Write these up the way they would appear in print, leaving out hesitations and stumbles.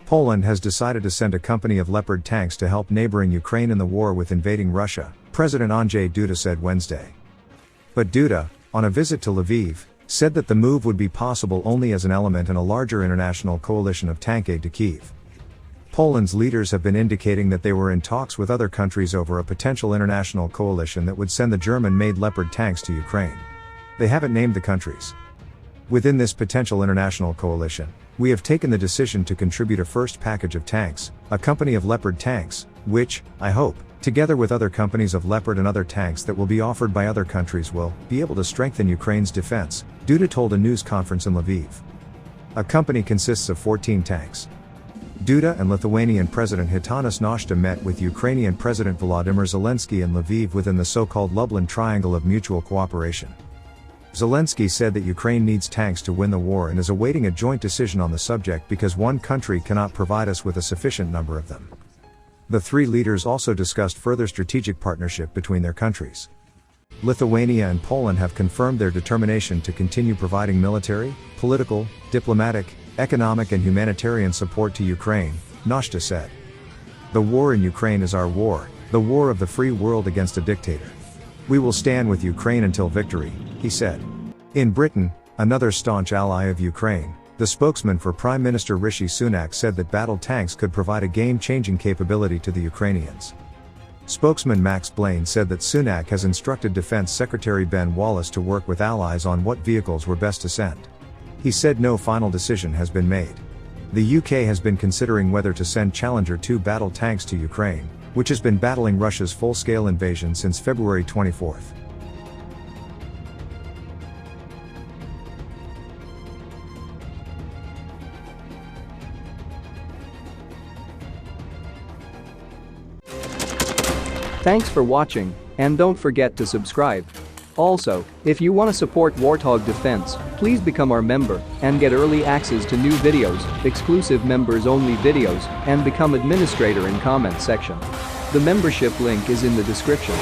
Poland has decided to send a company of Leopard tanks to help neighboring Ukraine in the war with invading Russia, President Andrzej Duda said Wednesday. But Duda, on a visit to Lviv, said that the move would be possible only as an element in a larger international coalition of tank aid to Kyiv. Poland's leaders have been indicating that they were in talks with other countries over a potential international coalition that would send the German-made Leopard tanks to Ukraine. They haven't named the countries. Within this potential international coalition, we have taken the decision to contribute a first package of tanks, a company of Leopard tanks, which, I hope, together with other companies of Leopard and other tanks that will be offered by other countries, will be able to strengthen Ukraine's defense, Duda told a news conference in Lviv. A company consists of 14 tanks. Duda and Lithuanian President Gitanas Nausėda met with Ukrainian President Volodymyr Zelensky in Lviv within the so-called Lublin Triangle of Mutual Cooperation. Zelensky said that Ukraine needs tanks to win the war and is awaiting a joint decision on the subject because one country cannot provide us with a sufficient number of them. The three leaders also discussed further strategic partnership between their countries. Lithuania and Poland have confirmed their determination to continue providing military, political, diplomatic, economic and humanitarian support to Ukraine, Nausėda said. The war in Ukraine is our war, the war of the free world against a dictator. We will stand with Ukraine until victory, he said. In Britain, another staunch ally of Ukraine, the spokesman for Prime Minister Rishi Sunak said that battle tanks could provide a game-changing capability to the Ukrainians. Spokesman Max Blaine said that Sunak has instructed Defense Secretary Ben Wallace to work with allies on what vehicles were best to send. He said no final decision has been made. The UK has been considering whether to send Challenger 2 battle tanks to Ukraine, which has been battling Russia's full-scale invasion since February 24. Thanks for watching, and don't forget to subscribe. Also, if you want to support Warthog Defense, please become our member and get early access to new videos, exclusive members-only videos, and become administrator in comment section. The membership link is in the description.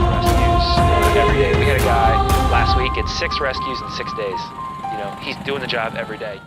Rescues every day. We had a guy last week at 6 rescues in 6 days. He's doing the job every day.